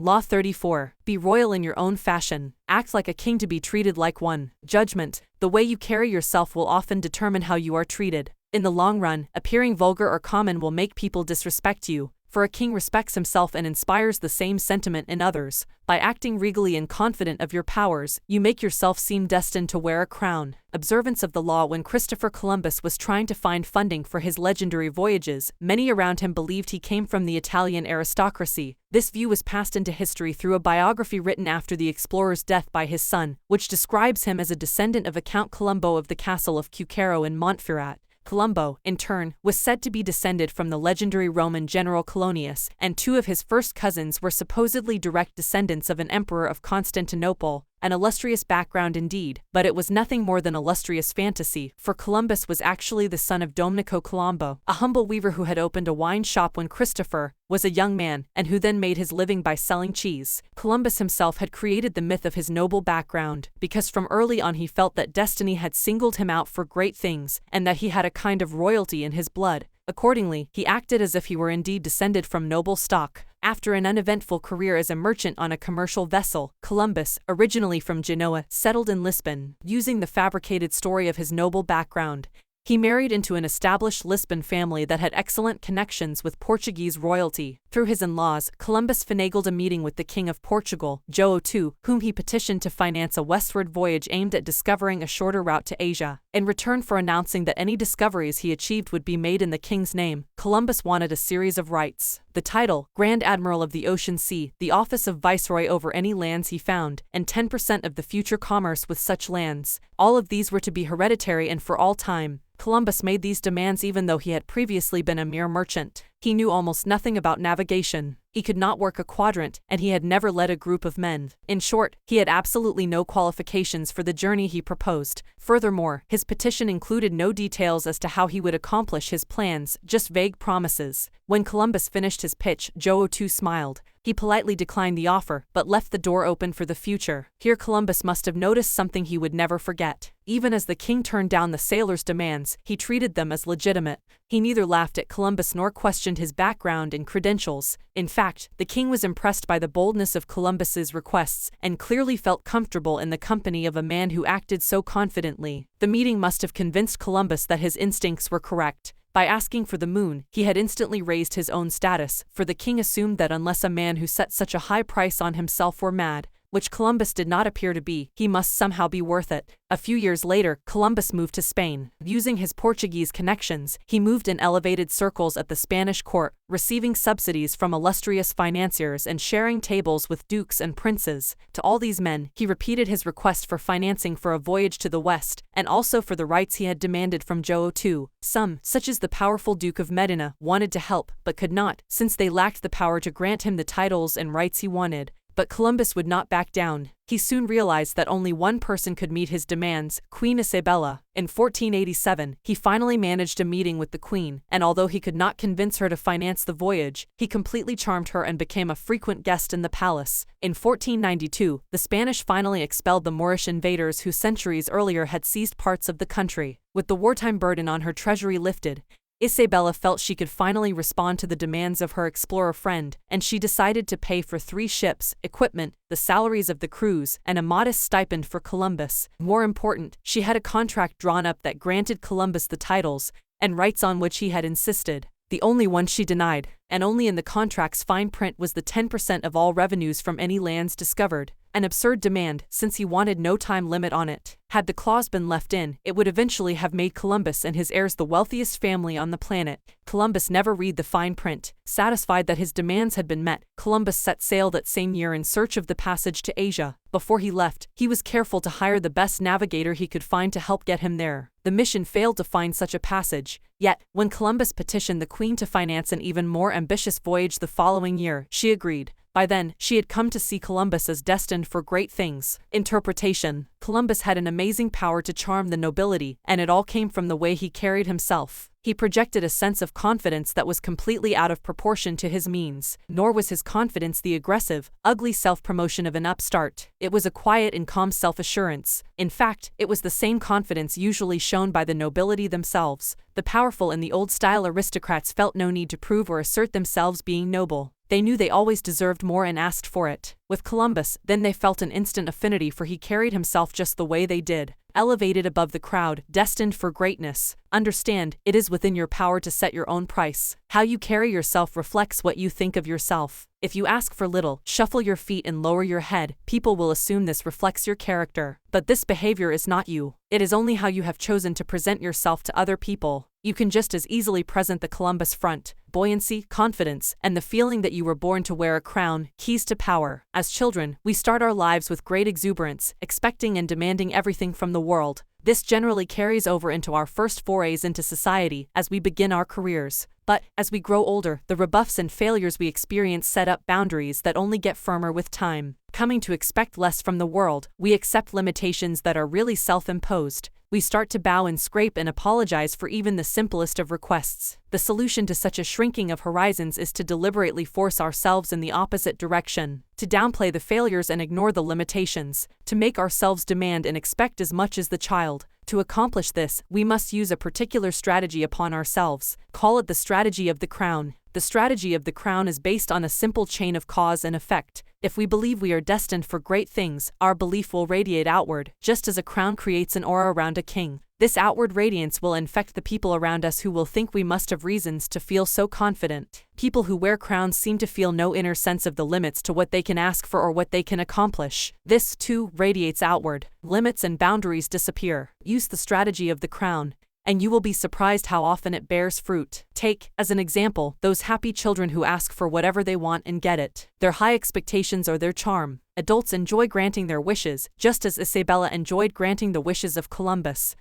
Law 34. Be royal in your own fashion. Act like a king to be treated like one. Judgment. The way you carry yourself will often determine how you are treated. In the long run, appearing vulgar or common will make people disrespect you, for a king respects himself and inspires the same sentiment in others. By acting regally and confident of your powers, you make yourself seem destined to wear a crown. Observance of the law. When Christopher Columbus was trying to find funding for his legendary voyages, many around him believed he came from the Italian aristocracy. This view was passed into history through a biography written after the explorer's death by his son, which describes him as a descendant of Count Colombo of the castle of Cucero in Montferrat. Colombo, in turn, was said to be descended from the legendary Roman general Colonius, and two of his first cousins were supposedly direct descendants of an emperor of Constantinople. An illustrious background indeed, but it was nothing more than illustrious fantasy, for Columbus was actually the son of Domenico Colombo, a humble weaver who had opened a wine shop when Christopher was a young man, and who then made his living by selling cheese. Columbus himself had created the myth of his noble background, because from early on he felt that destiny had singled him out for great things, and that he had a kind of royalty in his blood. Accordingly, he acted as if he were indeed descended from noble stock. After an uneventful career as a merchant on a commercial vessel, Columbus, originally from Genoa, settled in Lisbon. Using the fabricated story of his noble background, he married into an established Lisbon family that had excellent connections with Portuguese royalty. Through his in-laws, Columbus finagled a meeting with the King of Portugal, João II, whom he petitioned to finance a westward voyage aimed at discovering a shorter route to Asia. In return for announcing that any discoveries he achieved would be made in the king's name, Columbus wanted a series of rights: the title, Grand Admiral of the Ocean Sea, the office of Viceroy over any lands he found, and 10% of the future commerce with such lands. All of these were to be hereditary and for all time. Columbus made these demands even though he had previously been a mere merchant. He knew almost nothing about navigation. He could not work a quadrant, and he had never led a group of men. In short, he had absolutely no qualifications for the journey he proposed. Furthermore, his petition included no details as to how he would accomplish his plans, just vague promises. When Columbus finished his pitch, João II smiled. He politely declined the offer, but left the door open for the future. Here Columbus must have noticed something he would never forget. Even as the king turned down the sailors' demands, he treated them as legitimate. He neither laughed at Columbus nor questioned his background and credentials. In fact, the king was impressed by the boldness of Columbus's requests, and clearly felt comfortable in the company of a man who acted so confidently. The meeting must have convinced Columbus that his instincts were correct. By asking for the moon, he had instantly raised his own status, for the king assumed that unless a man who set such a high price on himself were mad, which Columbus did not appear to be, he must somehow be worth it. A few years later, Columbus moved to Spain. Using his Portuguese connections, he moved in elevated circles at the Spanish court, receiving subsidies from illustrious financiers and sharing tables with dukes and princes. To all these men, he repeated his request for financing for a voyage to the west, and also for the rights he had demanded from João II. Some, such as the powerful Duke of Medina, wanted to help, but could not, since they lacked the power to grant him the titles and rights he wanted. But Columbus would not back down. He soon realized that only one person could meet his demands: Queen Isabella. In 1487, he finally managed a meeting with the queen, and although he could not convince her to finance the voyage, he completely charmed her and became a frequent guest in the palace. In 1492, the Spanish finally expelled the Moorish invaders who centuries earlier had seized parts of the country. With the wartime burden on her treasury lifted, Isabella felt she could finally respond to the demands of her explorer friend, and she decided to pay for 3 ships, equipment, the salaries of the crews, and a modest stipend for Columbus. More important, she had a contract drawn up that granted Columbus the titles and rights on which he had insisted. The only one she denied, and only in the contract's fine print, was the 10% of all revenues from any lands discovered. An absurd demand, since he wanted no time limit on it. Had the clause been left in, it would eventually have made Columbus and his heirs the wealthiest family on the planet. Columbus never read the fine print. Satisfied that his demands had been met, Columbus set sail that same year in search of the passage to Asia. Before he left, he was careful to hire the best navigator he could find to help get him there. The mission failed to find such a passage. Yet, when Columbus petitioned the queen to finance an even more ambitious voyage the following year, she agreed. By then, she had come to see Columbus as destined for great things. Interpretation. Columbus had an amazing power to charm the nobility, and it all came from the way he carried himself. He projected a sense of confidence that was completely out of proportion to his means, nor was his confidence the aggressive, ugly self-promotion of an upstart. It was a quiet and calm self-assurance. In fact, it was the same confidence usually shown by the nobility themselves. The powerful and the old-style aristocrats felt no need to prove or assert themselves being noble. They knew they always deserved more and asked for it. With Columbus, then they felt an instant affinity, for he carried himself just the way they did, elevated above the crowd, destined for greatness. Understand, it is within your power to set your own price. How you carry yourself reflects what you think of yourself. If you ask for little, shuffle your feet and lower your head, people will assume this reflects your character. But this behavior is not you. It is only how you have chosen to present yourself to other people. You can just as easily present the Columbus front, buoyancy, confidence, and the feeling that you were born to wear a crown, keys to power. As children, we start our lives with great exuberance, expecting and demanding everything from the world. This generally carries over into our first forays into society as we begin our careers. But, as we grow older, the rebuffs and failures we experience set up boundaries that only get firmer with time. Coming to expect less from the world, we accept limitations that are really self-imposed. We start to bow and scrape and apologize for even the simplest of requests. The solution to such a shrinking of horizons is to deliberately force ourselves in the opposite direction, to downplay the failures and ignore the limitations, to make ourselves demand and expect as much as the child. To accomplish this, we must use a particular strategy upon ourselves. Call it the strategy of the crown. The strategy of the crown is based on a simple chain of cause and effect. If we believe we are destined for great things, our belief will radiate outward, just as a crown creates an aura around a king. This outward radiance will infect the people around us, who will think we must have reasons to feel so confident. People who wear crowns seem to feel no inner sense of the limits to what they can ask for or what they can accomplish. This, too, radiates outward. Limits and boundaries disappear. Use the strategy of the crown, and you will be surprised how often it bears fruit. Take, as an example, those happy children who ask for whatever they want and get it. Their high expectations are their charm. Adults enjoy granting their wishes, just as Isabella enjoyed granting the wishes of Columbus.